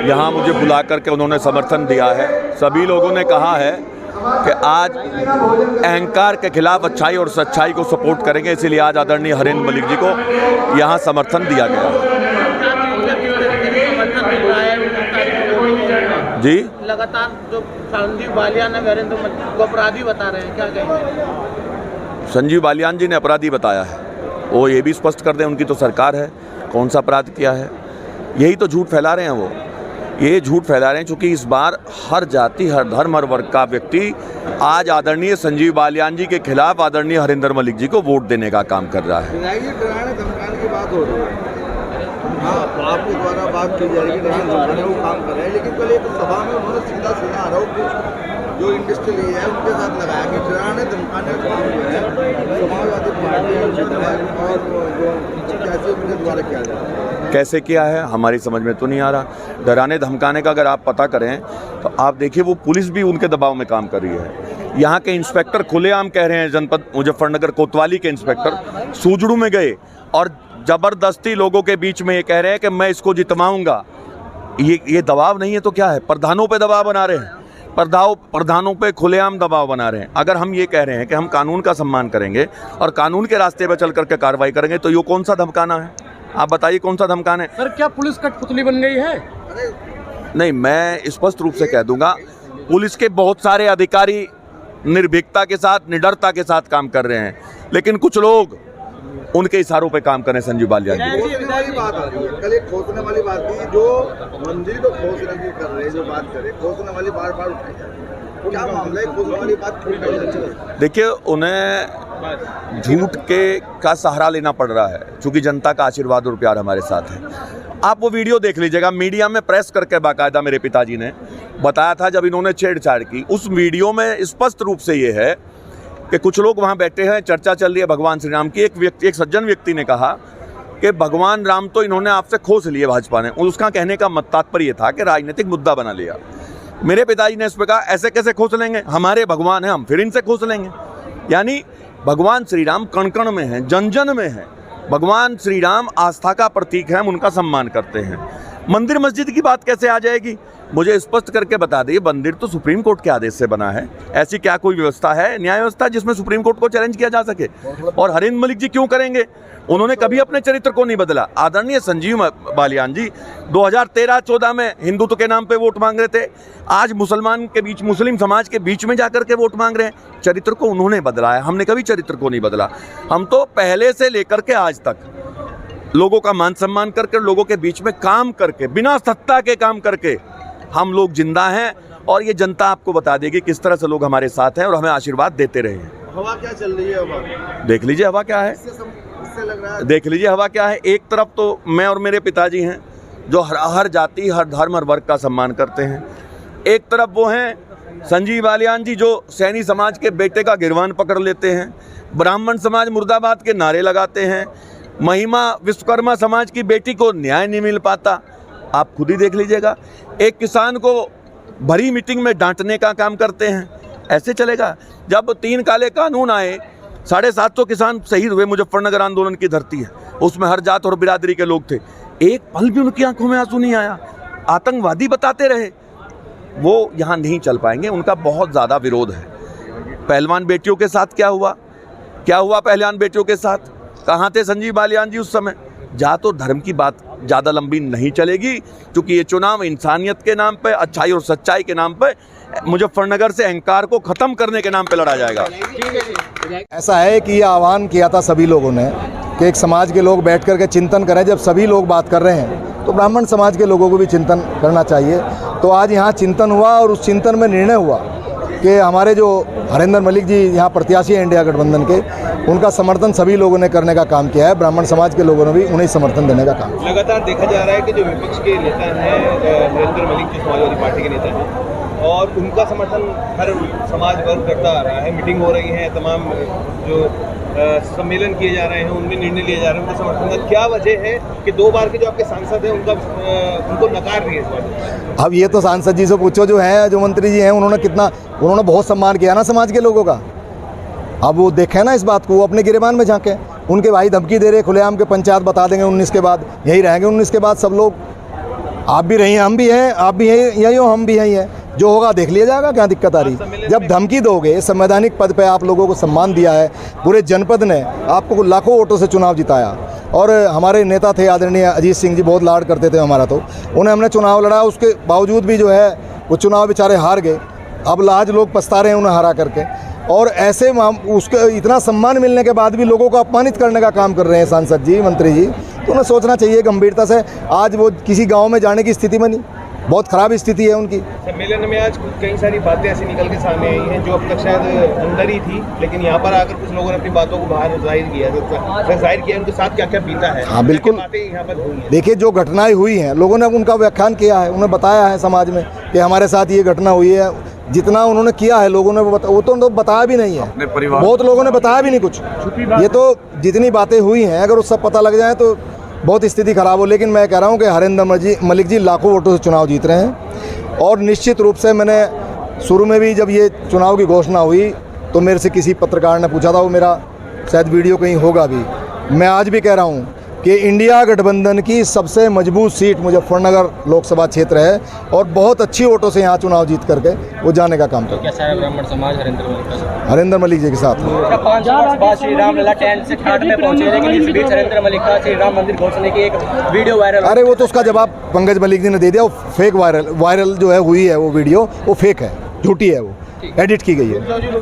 यहाँ मुझे बुला करके उन्होंने समर्थन दिया है। सभी लोगों ने कहा है कि आज अहंकार के खिलाफ अच्छाई और सच्चाई को सपोर्ट करेंगे, इसीलिए आज आदरणीय हरेंद्र मलिक जी को यहाँ समर्थन दिया गया है। जी, लगातार जो संजीव बालियान है नरेंद्र मोदी को अपराधी बता रहे हैं, क्या कहेंगे? संजीव बालियान जी ने अपराधी बताया है, वो ये भी स्पष्ट कर दें, उनकी तो सरकार है, कौन सा अपराध किया है। यही तो झूठ फैला रहे हैं वो, ये झूठ फैला रहे हैं क्योंकि इस बार हर जाति, हर धर्म, हर वर्ग का व्यक्ति आज आदरणीय संजीव बालियान जी के खिलाफ आदरणीय हरेंद्र मलिक जी को वोट देने का काम कर रहा है। डराने धमकाने की बात हो रही है, हाँ, आपके द्वारा बात की जाएगी, डराने वो काम कर रहे हैं, लेकिन कल एक सभा में उन्होंने सीधा आरोप जो इंडस्ट्री है उनके साथ लगाया कि डराने धमकाने का काम जो है समाजवादी पार्टी और जो कैसे उनके द्वारा किया जा रहा है। कैसे किया है हमारी समझ में तो नहीं आ रहा। डराने धमकाने का अगर आप पता करें तो आप देखिए वो पुलिस भी उनके दबाव में काम कर रही है। यहाँ के इंस्पेक्टर खुलेआम कह रहे हैं, जनपद मुजफ्फरनगर कोतवाली के इंस्पेक्टर सूजड़ू में गए और ज़बरदस्ती लोगों के बीच में ये कह रहे हैं कि मैं इसको जितवाऊंगा। ये दबाव नहीं है तो क्या है? प्रधानों पे दबाव बना रहे हैं, प्रधानों पे खुलेआम दबाव बना रहे हैं। अगर हम ये कह रहे हैं कि हम कानून का सम्मान करेंगे और कानून के रास्ते पर चल करके कार्रवाई करेंगे तो ये कौन सा धमकाना है? आप बताइए कौन सा धमकाना है? सर, क्या पुलिस कठपुतली बन गई है? नहीं, मैं स्पष्ट रूप से कह दूंगा, पुलिस के बहुत सारे अधिकारी निर्भीकता के साथ, निडरता के साथ काम कर रहे हैं, लेकिन कुछ लोग उनके इशारों पे काम करें। संजीव बालियान जी खोसने वाली बात आ रही है, कल एक खोसने वाली बात थी, जो मंदिर को खोसने की कर रहे हैं, जो बात करें खोसने वाली बार बार उठाई जा रही है, क्या मामला है? खोसने वाली बात क्यों उठाई जा रही है? देखिए, उन्हें झूठ का सहारा लेना पड़ रहा है क्योंकि जनता का आशीर्वाद और प्यार हमारे साथ है। आप वो वीडियो देख लीजिएगा, मीडिया में प्रेस करके बाकायदा मेरे पिताजी ने बताया था जब इन्होंने छेड़छाड़ की। उस वीडियो में स्पष्ट रूप से ये है कि कुछ लोग वहाँ बैठे हैं, चर्चा चल रही है भगवान श्री राम की। एक सज्जन व्यक्ति ने कहा कि भगवान राम तो इन्होंने आपसे खोस लिए भाजपा ने। उसका कहने का तात्पर्य था कि राजनीतिक मुद्दा बना लिया। मेरे पिताजी ने इस पर कहा ऐसे कैसे खोस लेंगे, हमारे भगवान हैं, हम फिर इनसे खोस लेंगे। यानी भगवान श्री राम कण कण में हैं, जन जन में हैं। भगवान श्री राम आस्था का प्रतीक है, हम उनका सम्मान करते हैं। मंदिर मस्जिद की बात कैसे आ जाएगी? मुझे स्पष्ट करके बता दिए, मंदिर तो सुप्रीम कोर्ट के आदेश से बना है। ऐसी क्या कोई व्यवस्था है, न्याय व्यवस्था, जिसमें सुप्रीम कोर्ट को चैलेंज किया जा सके? और हरेंद्र मलिक जी क्यों करेंगे? उन्होंने कभी अपने चरित्र को नहीं बदला। आदरणीय संजीव बालियान जी 2013-14 में हिंदुत्व के नाम पे वोट मांग रहे थे, आज मुस्लिम समाज के बीच में जाकर के वोट मांग रहे हैं। चरित्र को उन्होंने बदला है, हमने कभी चरित्र को नहीं बदला। हम तो पहले से लेकर के आज तक लोगों का मान सम्मान करके, लोगों के बीच में काम करके, बिना सत्ता के काम करके हम लोग जिंदा हैं। और ये जनता आपको बता देगी किस तरह से लोग हमारे साथ हैं और हमें आशीर्वाद देते रहे हैं। हवा क्या चल रही है? हवा देख लीजिए हवा क्या है, लग रहा है। देख लीजिए हवा क्या है। एक तरफ तो मैं और मेरे पिताजी हैं जो हर जाति, हर धर्म, हर वर्ग का सम्मान करते हैं। एक तरफ वो हैं संजीव बालियान जी जो सैनी समाज के बेटे का गिरवान पकड़ लेते हैं, ब्राह्मण समाज मुर्दाबाद के नारे लगाते हैं, महिमा विश्वकर्मा समाज की बेटी को न्याय नहीं मिल पाता। आप खुद ही देख लीजिएगा। एक किसान को भरी मीटिंग में डांटने का काम करते हैं। ऐसे चलेगा? जब 3 काले कानून आए, 750 किसान शहीद हुए, मुजफ्फरनगर आंदोलन की धरती है, उसमें हर जात और बिरादरी के लोग थे, एक पल भी उनकी आंखों में आंसू नहीं आया। आतंकवादी बताते रहे। वो यहाँ नहीं चल पाएंगे, उनका बहुत ज़्यादा विरोध है। पहलवान बेटियों के साथ क्या हुआ? क्या हुआ पहलवान बेटियों के साथ? कहाँ थे संजीव बालियान जी उस समय? जात और धर्म की बात ज़्यादा लंबी नहीं चलेगी क्योंकि ये चुनाव इंसानियत के नाम पे, अच्छाई और सच्चाई के नाम पे, मुजफ्फरनगर से अहंकार को ख़त्म करने के नाम पे लड़ा जाएगा। ऐसा है कि ये आह्वान किया था सभी लोगों ने कि एक समाज के लोग बैठ करके चिंतन करें। जब सभी लोग बात कर रहे हैं तो ब्राह्मण समाज के लोगों को भी चिंतन करना चाहिए। तो आज यहाँ चिंतन हुआ और उस चिंतन में निर्णय हुआ कि हमारे जो हरेंद्र मलिक जी यहाँ प्रत्याशी हैं इंडिया गठबंधन के, उनका समर्थन सभी लोगों ने करने का काम किया है। ब्राह्मण समाज के लोगों ने भी उन्हें समर्थन देने का काम किया। लगातार देखा जा रहा है कि जो विपक्ष के नेता हैं हरेंद्र मलिक जो समाजवादी पार्टी के नेता हैं, और उनका समर्थन हर समाज वर्ग करता आ रहा है। मीटिंग हो रही है, तमाम जो सम्मेलन किए जा रहे हैं, उनमें निर्णय लिए जा रहे हैं उनके समर्थन का। क्या वजह है कि 2 बार के जो आपके सांसद हैं उनको नकार रही है? अब ये तो सांसद जी से पूछो, जो है जो मंत्री जी हैं, उन्होंने बहुत सम्मान किया ना समाज के लोगों का। अब वो देखें ना इस बात को, वो अपने गिरेबान में झांके। उनके भाई धमकी दे रहे खुलेआम के पंचायत बता देंगे 19 के बाद, यही रहेंगे 19 के बाद सब लोग। आप भी रही हैं, हम भी हैं, आप भी हैं यही हो, हम भी यही हैं। जो होगा देख लिया जाएगा, क्या दिक्कत आ रही। जब धमकी दोगे, संवैधानिक पद पे आप लोगों को सम्मान दिया है, पूरे जनपद ने आपको लाखों वोटों से चुनाव जिताया, और हमारे नेता थे आदरणीय अजीत सिंह जी, बहुत लाड करते थे हमारा, तो उन्हें हमने चुनाव लड़ा, उसके बावजूद भी जो है वो चुनाव बेचारे हार गए। अब आज लोग पछता रहे हैं उन्हें हरा करके, और ऐसे उसके इतना सम्मान मिलने के बाद भी लोगों को अपमानित करने का काम कर रहे हैं सांसद जी, मंत्री जी। तो उन्हें सोचना चाहिए गंभीरता से। आज वो किसी गांव में जाने की स्थिति में नहीं, बहुत ख़राब स्थिति है उनकी। सम्मेलन में आज कई सारी बातें ऐसी निकल के सामने आई हैं जो अब तक शायद अंदर ही थी, लेकिन यहाँ पर आकर कुछ लोगों ने अपनी बातों को बाहर जाहिर किया उनके साथ क्या क्या बीता है। हाँ बिल्कुल, बातें यहाँ पर हुई हैं। देखिए जो घटनाएं हुई हैं, लोगों ने उनका व्याख्यान किया है, उन्हें बताया है समाज में कि हमारे साथ ये घटना हुई है। जितना उन्होंने किया है लोगों ने वो तो बताया भी नहीं है, बहुत लोगों ने बताया भी नहीं कुछ। ये तो जितनी बातें हुई हैं, अगर उस सब पता लग जाए तो बहुत स्थिति ख़राब हो। लेकिन मैं कह रहा हूँ कि हरेंद्र मलिक जी लाखों वोटों से चुनाव जीत रहे हैं, और निश्चित रूप से मैंने शुरू में भी जब ये चुनाव की घोषणा हुई तो मेरे से किसी पत्रकार ने पूछा था, वो मेरा शायद वीडियो कहीं होगा भी, मैं आज भी कह रहा हूँ कि इंडिया गठबंधन की सबसे मजबूत सीट मुजफ्फरनगर लोकसभा क्षेत्र है, और बहुत अच्छी वोटों से यहाँ चुनाव जीत करके वो जाने का काम कर। क्या सारा ब्राह्मण समाज हरेंद्र मलिक जी के साथ 500 वर्ष बाद श्री रामलला टेंट से घाट में पहुंचे, लेकिन इस बीच हरेंद्र मलिक का श्री राम मंदिर घोषणा की एक वीडियो वायरल। अरे वो तो उसका जवाब पंकज मलिक जी ने दे दिया। वो फेक वायरल जो है हुई है, वो वीडियो वो फेक है, झूठी है, वो एडिट की गई है।